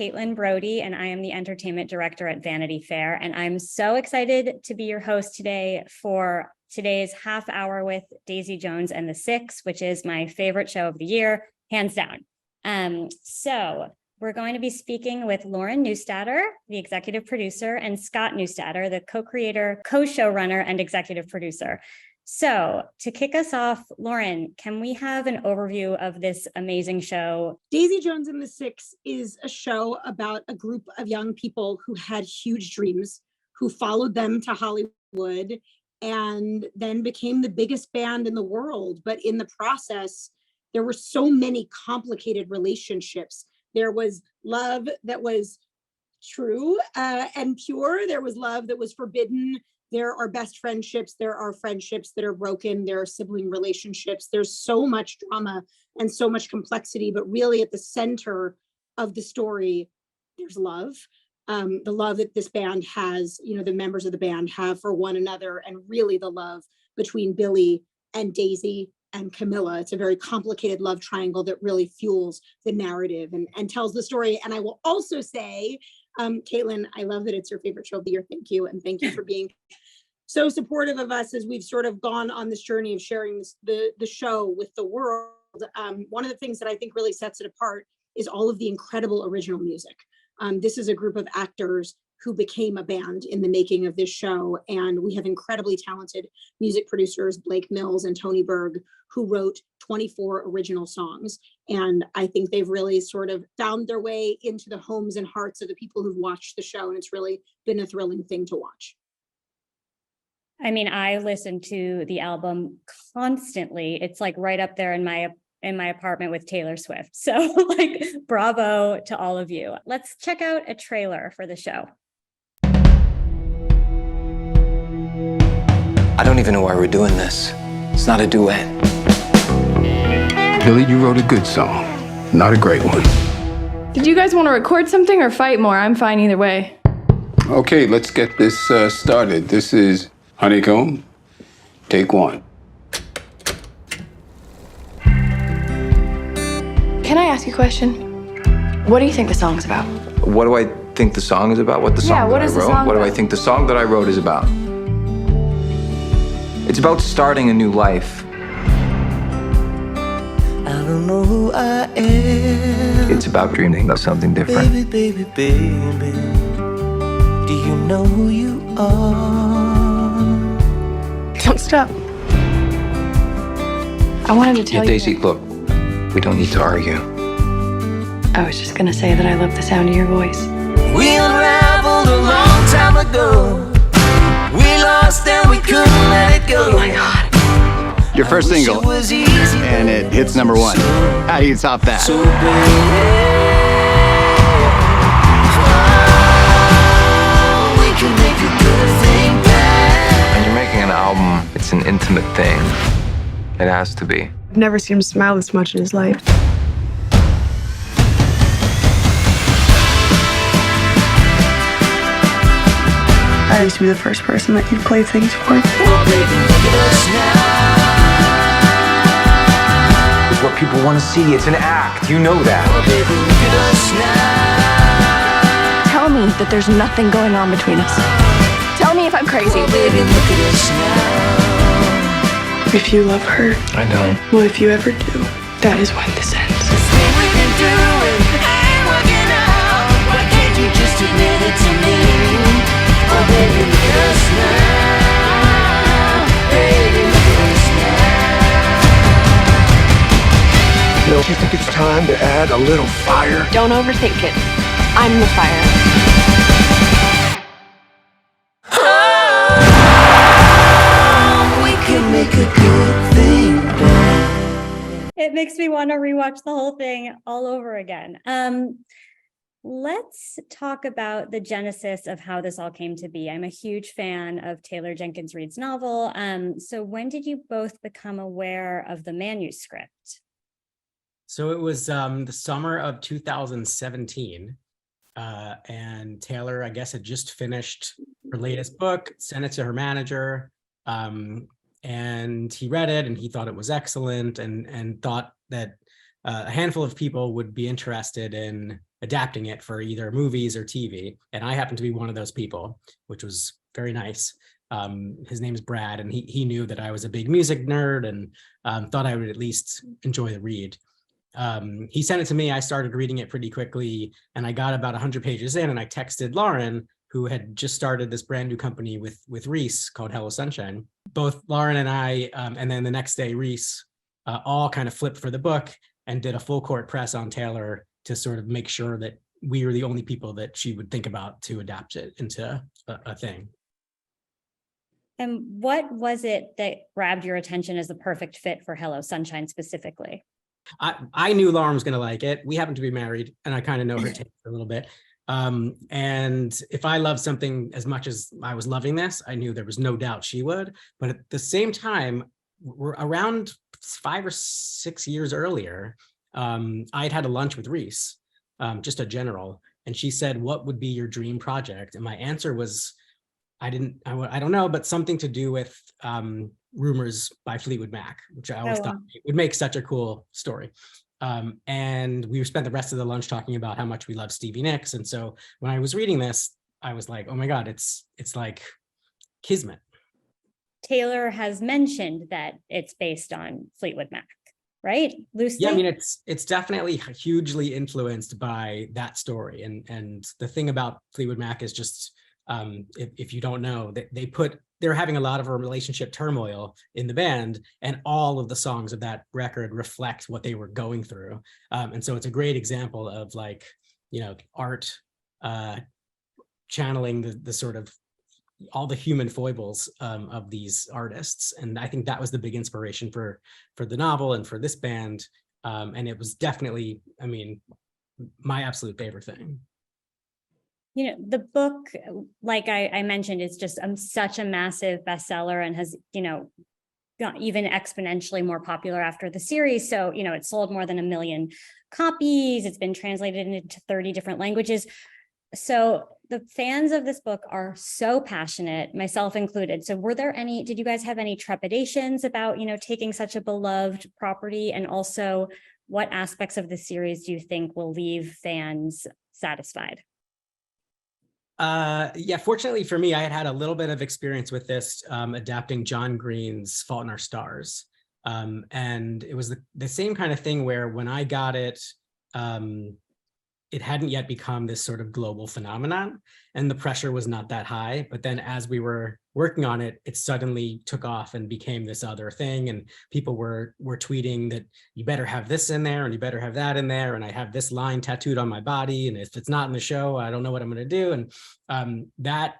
Caitlin Brody, and I am the entertainment director at Vanity Fair. And I'm so excited to be your host today for today's half hour with Daisy Jones and the Six, which is my favorite show of the year, hands down. So we're going to be speaking with Lauren Neustadter, the executive producer, and Scott Neustadter, the co-creator, co-showrunner, and executive producer. So to kick us off, Lauren, can we have an overview of this amazing show? Daisy Jones and the Six is a show about a group of young people who had huge dreams, who followed them to Hollywood and then became the biggest band in the world. But in the process, there were so many complicated relationships. There was love that was true and pure. There was love that was forbidden. There are best friendships. There are friendships that are broken. There are sibling relationships. There's so much drama and so much complexity, but really at the center of the story, there's love. The love that this band has, you know, the members of the band have for one another, and really the love between Billy and Daisy and Camilla. It's a very complicated love triangle that really fuels the narrative and tells the story. And I will also say, Caitlin, I love that it's your favorite show of the year. Thank you. And thank you for being so supportive of us as we've sort of gone on this journey of sharing the show with the world. One of the things that I think really sets it apart is all of the incredible original music. This is a group of actors who became a band in the making of this show. And we have incredibly talented music producers, Blake Mills and Tony Berg, who wrote 24 original songs. And I think they've really sort of found their way into the homes and hearts of the people who've watched the show. And it's really been a thrilling thing to watch. I mean, I listen to the album constantly. It's like right up there in my apartment with Taylor Swift. So like, bravo to all of you. Let's check out a trailer for the show. I don't even know why we're doing this. It's not a duet. Billy, you wrote a good song, not a great one. Did you guys want to record something or fight more? I'm fine either way. Okay, let's get this started. This is Honeycomb, take one. Can I ask you a question? What do you think the song's about? What do I think the song is about? What the song what that is I the wrote? song What do I about? think the song that I wrote is about? It's about starting a new life. I don't know who I am. It's about dreaming of something different. Baby, baby, baby. Do you know who you are? Don't stop. I wanted to tell Yeah, you. Daisy, look, we don't need to argue. I was just gonna say that I love the sound of your voice. We unraveled a long time ago. We lost and we couldn't let it go. Oh my God. Your first single, and it hits #1. How do you top that? So baby, we can make a good thing bad. When you're making an album, it's an intimate thing. It has to be. I've never seen him smile this much in his life. I used to be the first person that you'd play things for. Oh, baby, look at us now. It's what people want to see. It's an act. You know that. Oh, baby, look at us now. Tell me that there's nothing going on between us. Tell me if I'm crazy. Oh, baby, look at us now. If you love her, I don't. well, if you ever do, that is when this ends. This thing we've been doing ain't working out. Why can't you just admit it to me? Oh, baby, look at us now. Baby, look at us now. Don't you think it's time to add a little fire? Don't overthink it. I'm the fire. Oh, we can make a good thing bad. It makes me want to rewatch the whole thing all over again. Let's talk about the genesis of how this all came to be. I'm a huge fan of Taylor Jenkins Reid's novel. So when did you both become aware of the manuscript? So it was the summer of 2017. And Taylor, I guess, had just finished her latest book, sent it to her manager. And he read it and he thought it was excellent and thought that a handful of people would be interested in adapting it for either movies or TV. And I happened to be one of those people, which was very nice. His name is Brad, and he knew that I was a big music nerd and thought I would at least enjoy the read. He sent it to me. I started reading it pretty quickly, and I got about 100 pages in, and I texted Lauren, who had just started this brand new company with Reese called Hello Sunshine. Both Lauren and I, and then the next day, Reese, all kind of flipped for the book and did a full court press on Taylor to sort of make sure that we were the only people that she would think about to adapt it into a thing. And what was it that grabbed your attention as the perfect fit for Hello Sunshine specifically? I knew Lauren was going to like it. We happen to be married, and I kind of know her taste a little bit. And if I love something as much as I was loving this, I knew there was no doubt she would. But at the same time, we're around 5 or 6 years earlier, I'd had a lunch with Reese, just a general, and she said, "What would be your dream project?" And my answer was, I don't know, but something to do with Rumors by Fleetwood Mac, which I always thought would make such a cool story. And we spent the rest of the lunch talking about how much we love Stevie Nicks. And so when I was reading this, I was like, oh my God, it's like kismet. Taylor has mentioned that it's based on Fleetwood Mac, right? Loosely? Yeah, I mean, it's definitely hugely influenced by that story. And the thing about Fleetwood Mac is just, if you don't know, they're having a lot of a relationship turmoil in the band, and all of the songs of that record reflect what they were going through. And so it's a great example of, like, you know, art channeling the sort of all the human foibles of these artists. And I think that was the big inspiration for the novel and for this band. And it was definitely, I mean, my absolute favorite thing. You know, the book, like I mentioned, is just such a massive bestseller and has, you know, got even exponentially more popular after the series. So, you know, it sold more than 1 million copies. It's been translated into 30 different languages. So the fans of this book are so passionate, myself included. So did you guys have any trepidations about, you know, taking such a beloved property? And also, what aspects of the series do you think will leave fans satisfied? Yeah, fortunately for me, I had a little bit of experience with this, adapting John Green's Fault in Our Stars. And it was the same kind of thing where when I got it, it hadn't yet become this sort of global phenomenon, and the pressure was not that high. But then as we were working on it, it suddenly took off and became this other thing. And people were tweeting that you better have this in there and you better have that in there. And I have this line tattooed on my body, and if it's not in the show, I don't know what I'm going to do. And that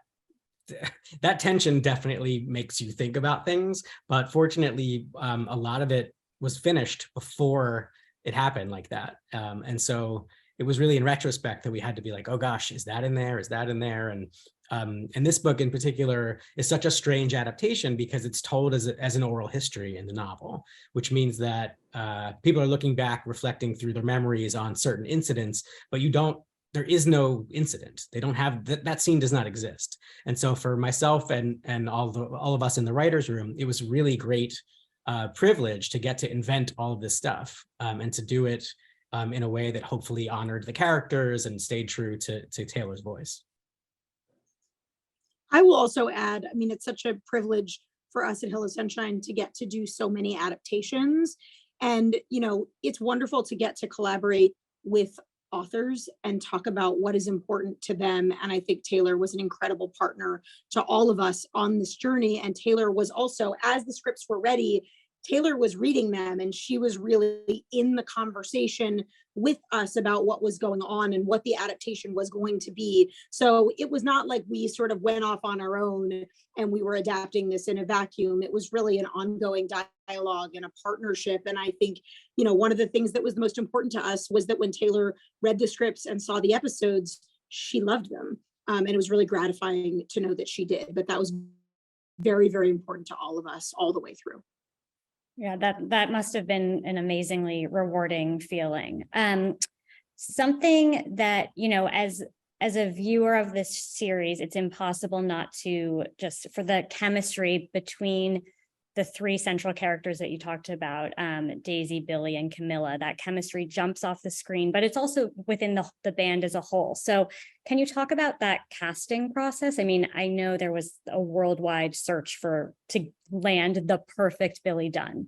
tension definitely makes you think about things. But fortunately, a lot of it was finished before it happened like that. And so it was really in retrospect that we had to be like, oh gosh, is that in there? Is that in there? And this book in particular is such a strange adaptation because it's told as an oral history in the novel, which means that people are looking back, reflecting through their memories on certain incidents, but there is no incident. They don't have, that scene does not exist. And so for myself and all of us in the writer's room, it was really great privilege to get to invent all of this stuff and to do it in a way that hopefully honored the characters and stayed true to Taylor's voice. I will also add, I mean, it's such a privilege for us at Hello Sunshine to get to do so many adaptations. And, you know, it's wonderful to get to collaborate with authors and talk about what is important to them. And I think Taylor was an incredible partner to all of us on this journey. And Taylor was also, as the scripts were ready, Taylor was reading them, and she was really in the conversation with us about what was going on and what the adaptation was going to be. So it was not like we sort of went off on our own and we were adapting this in a vacuum. It was really an ongoing dialogue and a partnership. And I think, you know, one of the things that was the most important to us was that when Taylor read the scripts and saw the episodes, she loved them. And it was really gratifying to know that she did. But that was very, very important to all of us all the way through. Yeah, that must have been an amazingly rewarding feeling. Something that, you know, as a viewer of this series, it's impossible not to just, for the chemistry between the three central characters that you talked about, Daisy, Billy, and Camilla, that chemistry jumps off the screen, but it's also within the band as a whole. So can you talk about that casting process? I mean, I know there was a worldwide search to land the perfect Billy Dunn.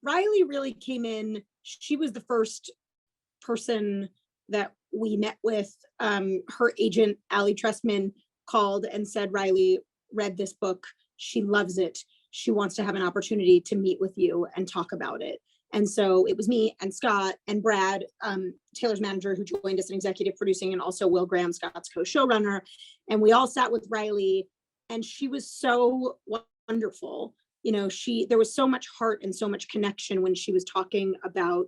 Riley really came in. She was the first person that we met with. Her agent, Allie Tressman, called and said, Riley read this book. She loves it. She wants to have an opportunity to meet with you and talk about it. And so it was me and Scott and Brad, Taylor's manager, who joined us in executive producing, and also Will Graham, Scott's co-showrunner. And we all sat with Riley, and she was so wonderful. You know, there was so much heart and so much connection when she was talking about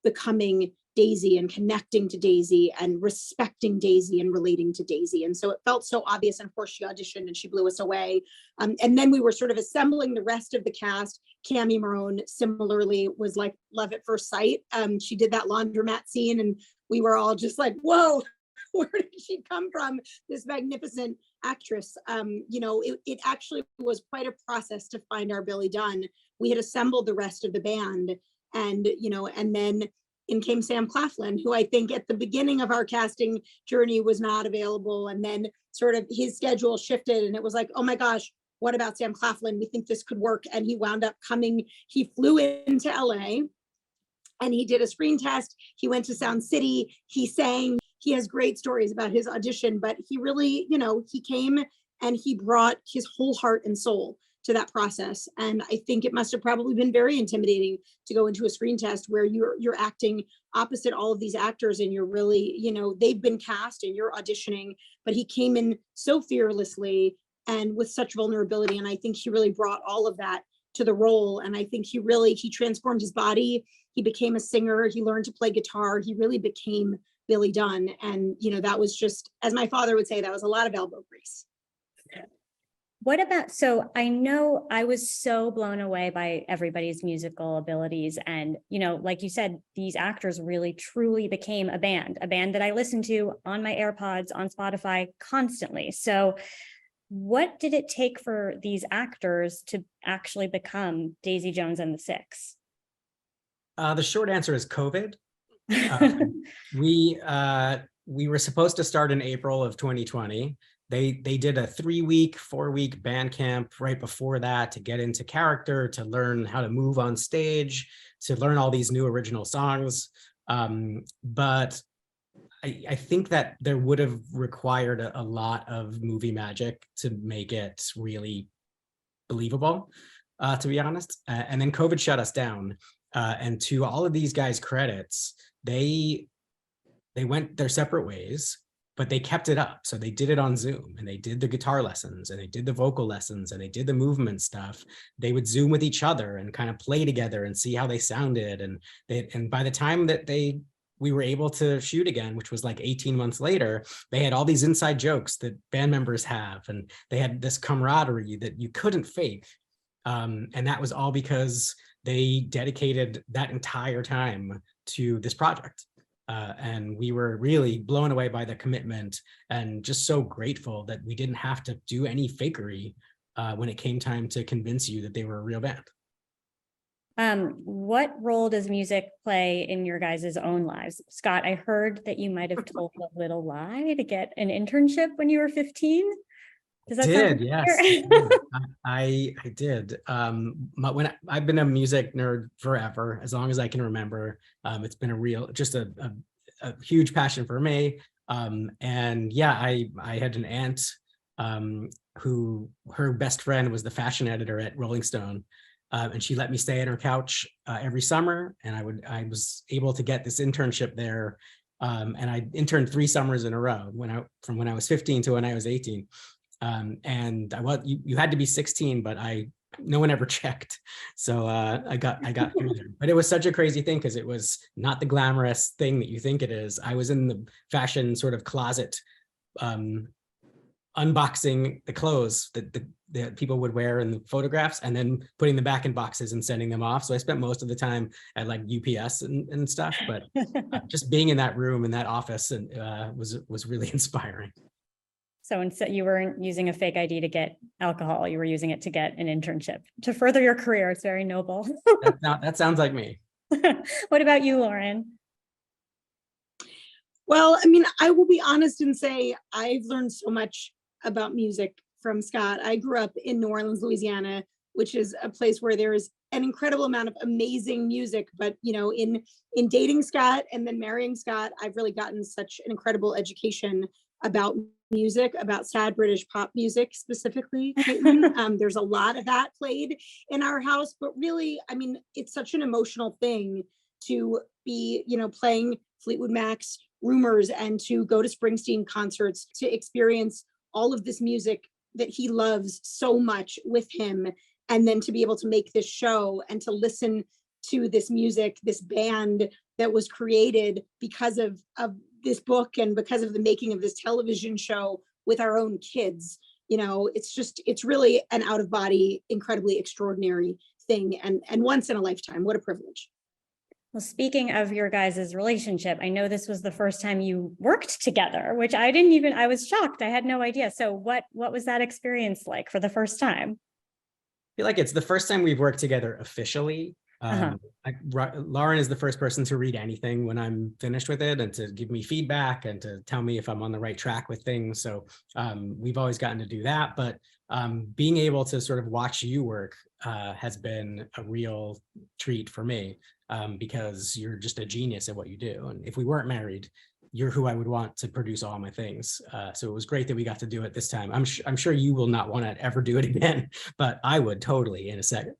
becoming Daisy and connecting to Daisy and respecting Daisy and relating to Daisy. And so it felt so obvious. And of course she auditioned and she blew us away. And then we were sort of assembling the rest of the cast. Cammie Marone similarly was like love at first sight. She did that laundromat scene and we were all just like, whoa, where did she come from? This magnificent actress. You know, it actually was quite a process to find our Billy Dunn. We had assembled the rest of the band, and, you know, and then in came Sam Claflin, who I think at the beginning of our casting journey was not available. And then sort of his schedule shifted and it was like, oh my gosh, what about Sam Claflin? We think this could work. And he wound up coming, he flew into LA and he did a screen test. He went to Sound City, he sang, he has great stories about his audition, but he really, you know, he came and he brought his whole heart and soul to that process. And I think it must have probably been very intimidating to go into a screen test where you're acting opposite all of these actors and you're really, you know, they've been cast and you're auditioning, but he came in so fearlessly and with such vulnerability. And I think he really brought all of that to the role. And I think he transformed his body. He became a singer. He learned to play guitar. He really became Billy Dunn. And, you know, that was just, as my father would say, that was a lot of elbow grease. What about, so I know I was so blown away by everybody's musical abilities. And, you know, like you said, these actors really truly became a band that I listened to on my AirPods, on Spotify constantly. So what did it take for these actors to actually become Daisy Jones and the Six? The short answer is COVID. We were supposed to start in April of 2020. They did a 3-week, 4-week band camp right before that to get into character, to learn how to move on stage, to learn all these new original songs. But I think that there would have required a lot of movie magic to make it really believable, to be honest. And then COVID shut us down. And to all of these guys' credits, they went their separate ways, but they kept it up. So they did it on Zoom and they did the guitar lessons and they did the vocal lessons and they did the movement stuff. They would Zoom with each other and kind of play together and see how they sounded. And by the time that we were able to shoot again, which was like 18 months later, they had all these inside jokes that band members have. And they had this camaraderie that you couldn't fake. And that was all because they dedicated that entire time to this project. And we were really blown away by the commitment and just so grateful that we didn't have to do any fakery when it came time to convince you that they were a real band. What role does music play in your guys' own lives? Scott, I heard that you might have told a little lie to get an internship when you were 15. Does that sound yes. I did. When I've been a music nerd forever, as long as I can remember. It's been a huge passion for me. And yeah, I had an aunt who her best friend was the fashion editor at Rolling Stone. And she let me stay on her couch every summer, and I was able to get this internship there. And I interned 3 summers in a row from when I was 15 to when I was 18. And you had to be 16, but no one ever checked. So I got through there. But it was such a crazy thing because it was not the glamorous thing that you think it is. I was in the fashion sort of closet, unboxing the clothes that people would wear in the photographs and then putting them back in boxes and sending them off. So I spent most of the time at like UPS and stuff, but just being in that room, in that office, and was really inspiring. So instead, you weren't using a fake ID to get alcohol. You were using it to get an internship to further your career. It's very noble. That sounds like me. What about you, Lauren? Well, I mean, I will be honest and say I've learned so much about music from Scott. I grew up in New Orleans, Louisiana, which is a place where there is an incredible amount of amazing music. But, you know, in dating Scott and then marrying Scott, I've really gotten such an incredible education about music, about sad British pop music specifically. Caitlin. There's a lot of that played in our house, but really, I mean, it's such an emotional thing to be, you know, playing Fleetwood Mac's Rumors and to go to Springsteen concerts, to experience all of this music that he loves so much with him, and then to be able to make this show and to listen to this music, this band that was created because of this book and because of the making of this television show with our own kids. You know, it's really an out of body, incredibly extraordinary thing, and once in a lifetime. What a privilege. Well, speaking of your guys' relationship, I know this was the first time you worked together, which I was shocked. I had no idea. So what was that experience like for the first time? I feel like it's the first time we've worked together officially. Lauren is the first person to read anything when I'm finished with it and to give me feedback and to tell me if I'm on the right track with things. So we've always gotten to do that. But being able to sort of watch you work has been a real treat for me because you're just a genius at what you do. And if we weren't married, you're who I would want to produce all my things. So it was great that we got to do it this time. I'm sure you will not want to ever do it again, but I would totally in a second.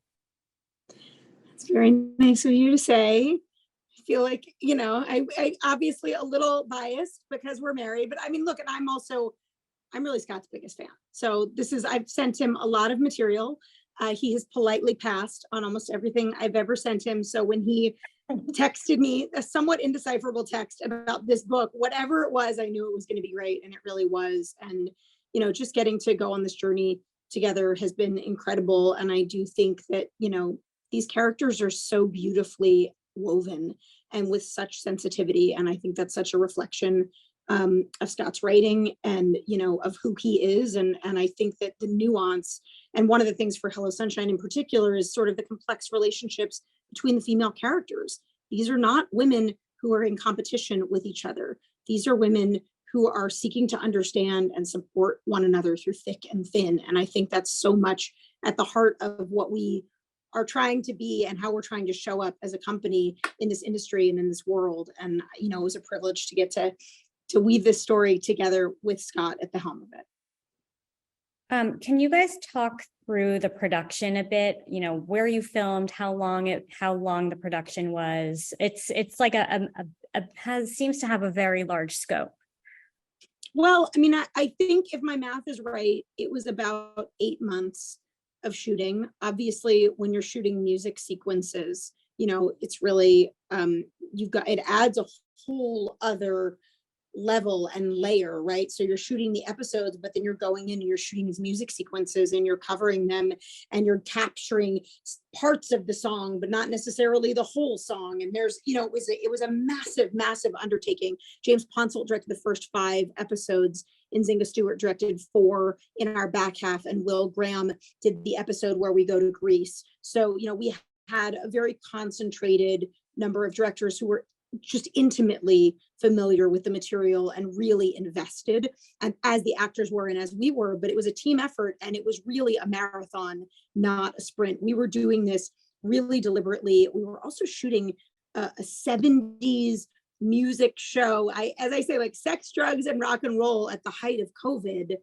It's very nice of you to say. I feel like, you know, I obviously a little biased because we're married, but I mean, look, and I'm really Scott's biggest fan. So I've sent him a lot of material. He has politely passed on almost everything I've ever sent him. So when he texted me a somewhat indecipherable text about this book, whatever it was, I knew it was going to be great. And it really was. And, you know, just getting to go on this journey together has been incredible. And I do think that, you know, these characters are so beautifully woven and with such sensitivity. And I think that's such a reflection of Scott's writing and, you know, of who he is. And I think that the nuance, and one of the things for Hello Sunshine in particular, is sort of the complex relationships between the female characters. These are not women who are in competition with each other. These are women who are seeking to understand and support one another through thick and thin. And I think that's so much at the heart of what we are trying to be and how we're trying to show up as a company in this industry and in this world. And, you know, it was a privilege to get to weave this story together with Scott at the helm of it. Can you guys talk through the production a bit? You know, where you filmed, how long the production was? It's like seems to have a very large scope. Well, I mean, I think if my math is right, it was about 8 months of shooting. Obviously, when you're shooting music sequences, you know, it's really it adds a whole other level and layer, right? So you're shooting the episodes, but then you're going in and you're shooting these music sequences and you're covering them and you're capturing parts of the song, but not necessarily the whole song. And there's, you know, it was a massive undertaking. James Ponsell directed the first 5 episodes. Nzinga Stewart directed 4 in our back half, and Will Graham did the episode where we go to Greece. So, you know, we had a very concentrated number of directors who were just intimately familiar with the material and really invested, and as the actors were and as we were, but it was a team effort and it was really a marathon, not a sprint. We were doing this really deliberately. We were also shooting a 70s music show. As I say, like sex, drugs, and rock and roll at the height of COVID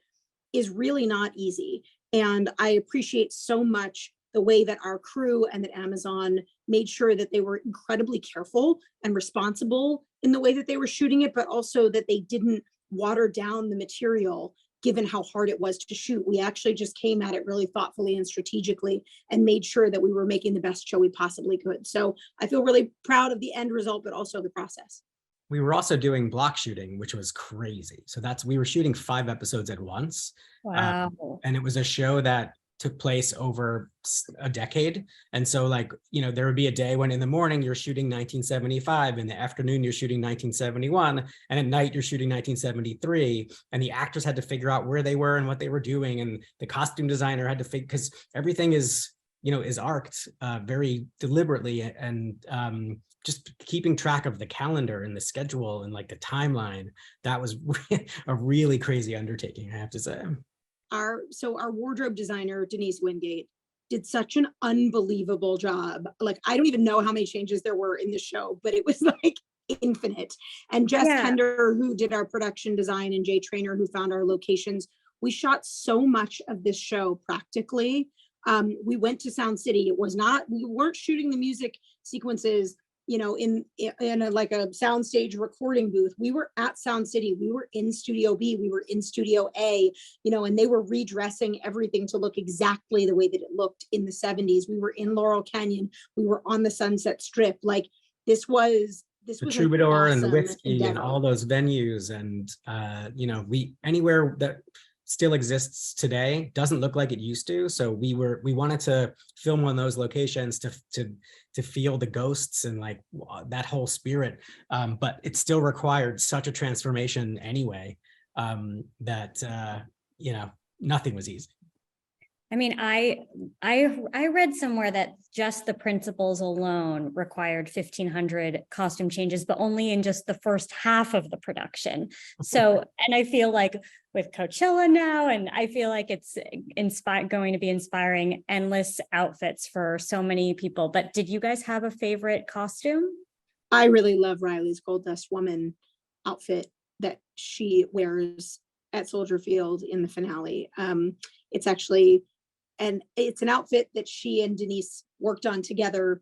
is really not easy. And I appreciate so much the way that our crew and that Amazon made sure that they were incredibly careful and responsible in the way that they were shooting it, but also that they didn't water down the material given how hard it was to shoot. We actually just came at it really thoughtfully and strategically and made sure that we were making the best show we possibly could. So I feel really proud of the end result, but also the process. We were also doing block shooting, which was crazy. So we were shooting 5 episodes at once. Wow. And it was a show that took place over a decade. And so like, you know, there would be a day when in the morning you're shooting 1975, in the afternoon you're shooting 1971, and at night you're shooting 1973. And the actors had to figure out where they were and what they were doing. And the costume designer had to figure, because everything is, you know, is arced very deliberately, and just keeping track of the calendar and the schedule and like the timeline. That was a really crazy undertaking, I have to say. Our wardrobe designer, Denise Wingate, did such an unbelievable job. Like, I don't even know how many changes there were in the show, but it was like infinite. And Jess Kender, who did our production design, and Jay Trainer, who found our locations. We shot so much of this show practically. We went to Sound City. We weren't shooting the music sequences, you know, in like a soundstage recording booth. We were at Sound City. We were in Studio B. We were in Studio A, you know, and they were redressing everything to look exactly the way that it looked in the 70s. We were in Laurel Canyon. We were on the Sunset Strip. Like, this was the Troubadour awesome and Whiskey endeavor. and all those venues. And, you know, anywhere that still exists today doesn't look like it used to. So we wanted to film on those locations to feel the ghosts and like that whole spirit. But it still required such a transformation anyway, that, you know, nothing was easy. I mean, I read somewhere that just the principals alone required 1,500 costume changes, but only in just the first half of the production. So, and I feel like with Coachella now, and I feel like it's going to be inspiring endless outfits for so many people. But did you guys have a favorite costume? I really love Riley's Gold Dust Woman outfit that she wears at Soldier Field in the finale. It's actually, and it's an outfit that she and Denise worked on together.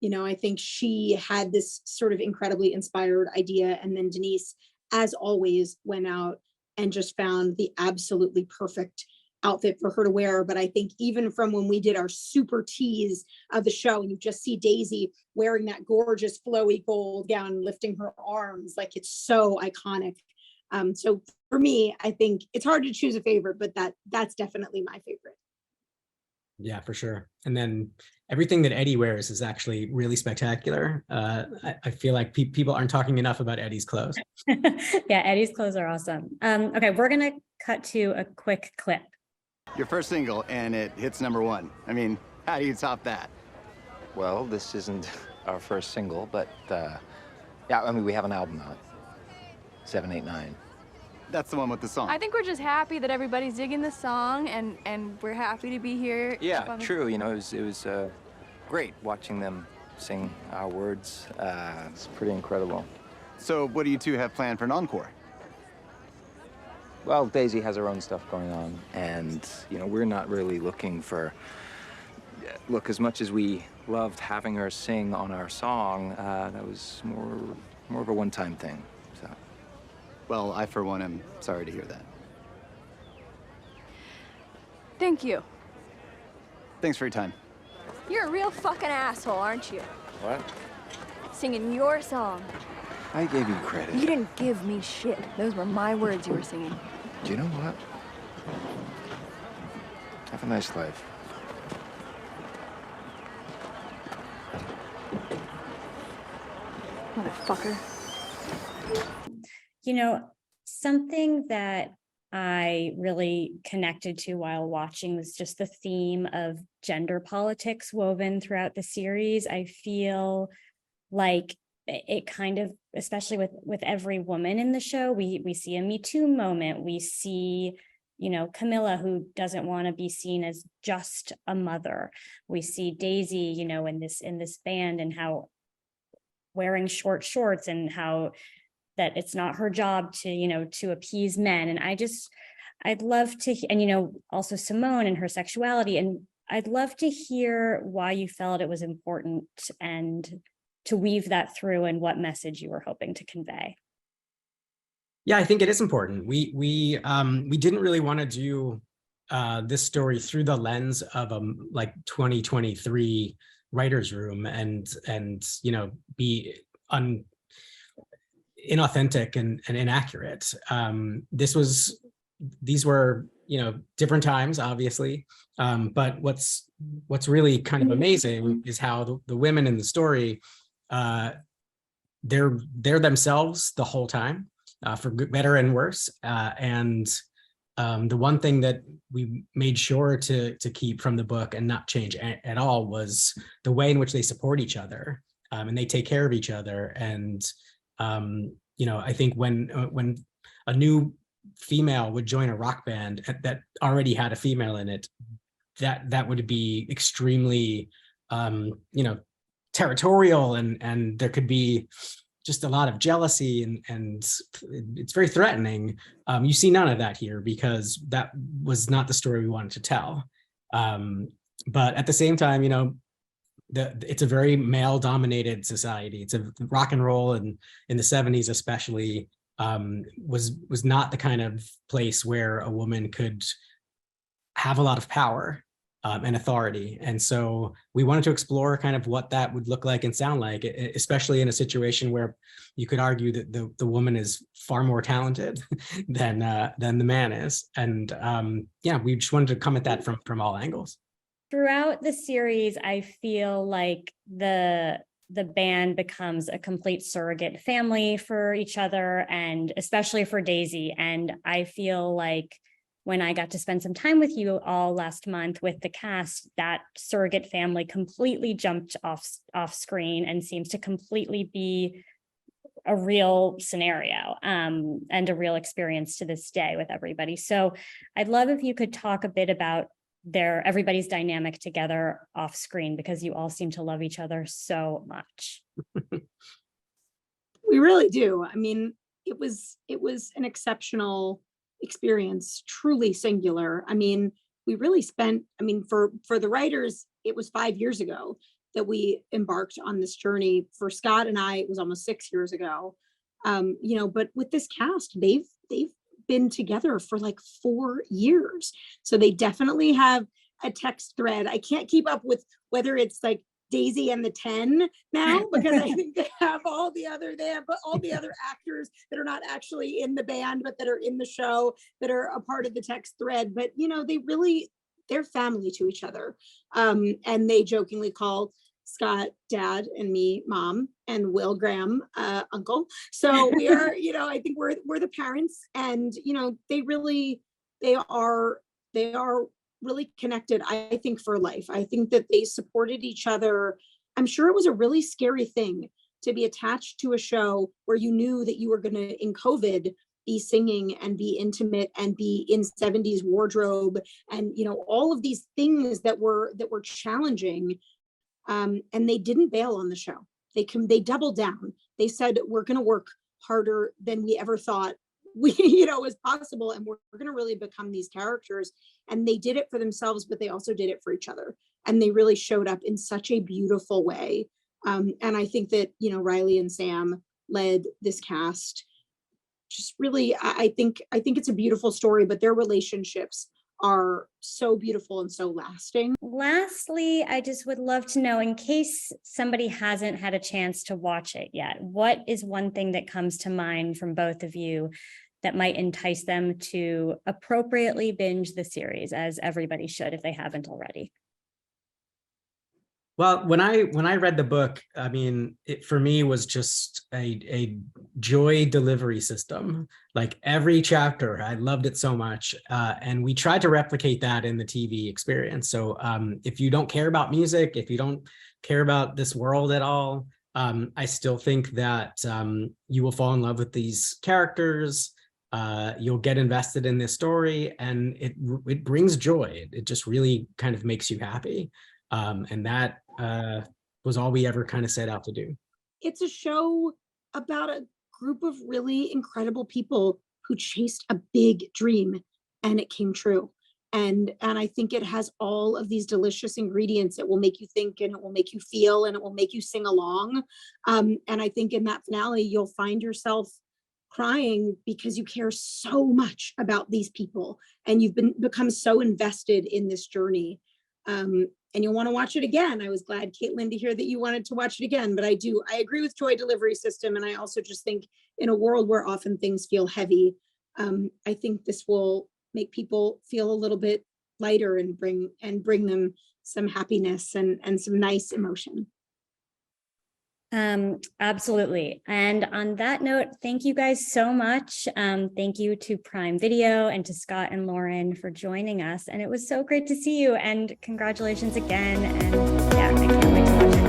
You know, I think she had this sort of incredibly inspired idea, and then Denise, as always, went out and just found the absolutely perfect outfit for her to wear. But I think even from when we did our super tease of the show, and you just see Daisy wearing that gorgeous flowy gold gown, lifting her arms, like, it's so iconic. So for me, I think it's hard to choose a favorite, but that's definitely my favorite. Yeah, for sure. And then everything that Eddie wears is actually really spectacular. I feel like people aren't talking enough about Eddie's clothes. Yeah, Eddie's clothes are awesome. Okay, we're gonna cut to a quick clip. Your first single, and it hits #1. I mean, how do you top that? Well, this isn't our first single, but yeah, I mean, we have an album out, 789. That's the one with the song. I think we're just happy that everybody's digging the song, and we're happy to be here. Yeah, true. You know, it was great watching them sing our words. It's pretty incredible. So what do you two have planned for an encore? Well, Daisy has her own stuff going on, and you know, we're not really looking for. Look, as much as we loved having her sing on our song, that was more of a one-time thing. So. Well, I for one am sorry to hear that. Thank you. Thanks for your time. You're a real fucking asshole, aren't you? What? Singing your song. I gave you credit. You didn't give me shit. Those were my words you were singing. Do you know what? Have a nice life. Motherfucker. You know, something that I really connected to while watching was just the theme of gender politics woven throughout the series. I feel like it kind of, especially with every woman in the show, we see a Me Too moment. We see, you know, Camilla, who doesn't want to be seen as just a mother. We see Daisy, you know, in this band, and how wearing short shorts, and how that it's not her job to, you know, to appease men. And I'd love to, and, you know, also Simone and her sexuality. And I'd love to hear why you felt it was important, and to weave that through, and what message you were hoping to convey. Yeah, I think it is important. We didn't really want to do this story through the lens of like 2023 writer's room, and you know, be inauthentic and inaccurate. This was, these were, different times, obviously. But what's really kind of amazing is how the women in the story, they're themselves the whole time, for better and worse. And the one thing that we made sure to keep from the book and not change at all was the way in which they support each other, and they take care of each other. And I think when a new female would join a rock band that already had a female in it, that would be extremely territorial, and there could be just a lot of jealousy, and it's very threatening. You see none of that here, because that was not the story we wanted to tell. But at the same time, it's a very male dominated society. It's a rock and roll, and in the 70s especially, was not the kind of place where a woman could have a lot of power and authority. And so we wanted to explore kind of what that would look like and sound like, especially in a situation where you could argue that the woman is far more talented than the man is. And we just wanted to come at that from all angles. Throughout the series, I feel like the band becomes a complete surrogate family for each other, and especially for Daisy. And I feel like when I got to spend some time with you all last month with the cast, that surrogate family completely jumped off screen and seems to completely be a real scenario, and a real experience to this day with everybody. So I'd love if you could talk a bit about everybody's dynamic together off screen, because you all seem to love each other so much. We really do. I mean, it was an exceptional experience, truly singular. I mean, we really spent, for the writers, it was 5 years ago that we embarked on this journey. For Scott and I, it was almost 6 years ago. But with this cast, they've been together for like 4 years. So they definitely have a text thread. I can't keep up with whether it's like Daisy and the 10 now, because I think they have all the other actors that are not actually in the band, but that are in the show, that are a part of the text thread. But, they're family to each other. And they jokingly call Scott dad and me mom, and Will Graham uncle. So we are, I think we're the parents, and they are really connected, I think, for life. I think that they supported each other. I'm sure it was a really scary thing to be attached to a show where you knew that you were going to, in COVID, be singing and be intimate and be in 70s wardrobe, and all of these things that were challenging. And they didn't bail on the show. They doubled down. They said, we're going to work harder than we ever thought was possible, and we're going to really become these characters. And they did it for themselves, but they also did it for each other, and they really showed up in such a beautiful way. And I think that Riley and Sam led this cast. Just really, I think it's a beautiful story, but their relationships are so beautiful and so lasting. Lastly, I just would love to know, in case somebody hasn't had a chance to watch it yet, what is one thing that comes to mind from both of you that might entice them to appropriately binge the series, as everybody should if they haven't already? Well, when I read the book, it for me was just a joy delivery system. Like every chapter, I loved it so much, and we tried to replicate that in the TV experience. So if you don't care about music, if you don't care about this world at all, I still think that you will fall in love with these characters. You'll get invested in this story, and it brings joy. It just really kind of makes you happy. And that was all we ever kind of set out to do. It's a show about a group of really incredible people who chased a big dream, and it came true. And I think it has all of these delicious ingredients. It will make you think, and it will make you feel, and it will make you sing along. And I think in that finale, you'll find yourself crying because you care so much about these people, and you've become so invested in this journey. And you'll want to watch it again. I was glad, Caitlin, to hear that you wanted to watch it again. But I agree with joy delivery system. And I also just think in a world where often things feel heavy, I think this will make people feel a little bit lighter and bring them some happiness and some nice emotion. Absolutely. And on that note, thank you guys so much. Thank you to Prime Video and to Scott and Lauren for joining us. And it was so great to see you, and congratulations again. And yeah, I can't wait to watch it.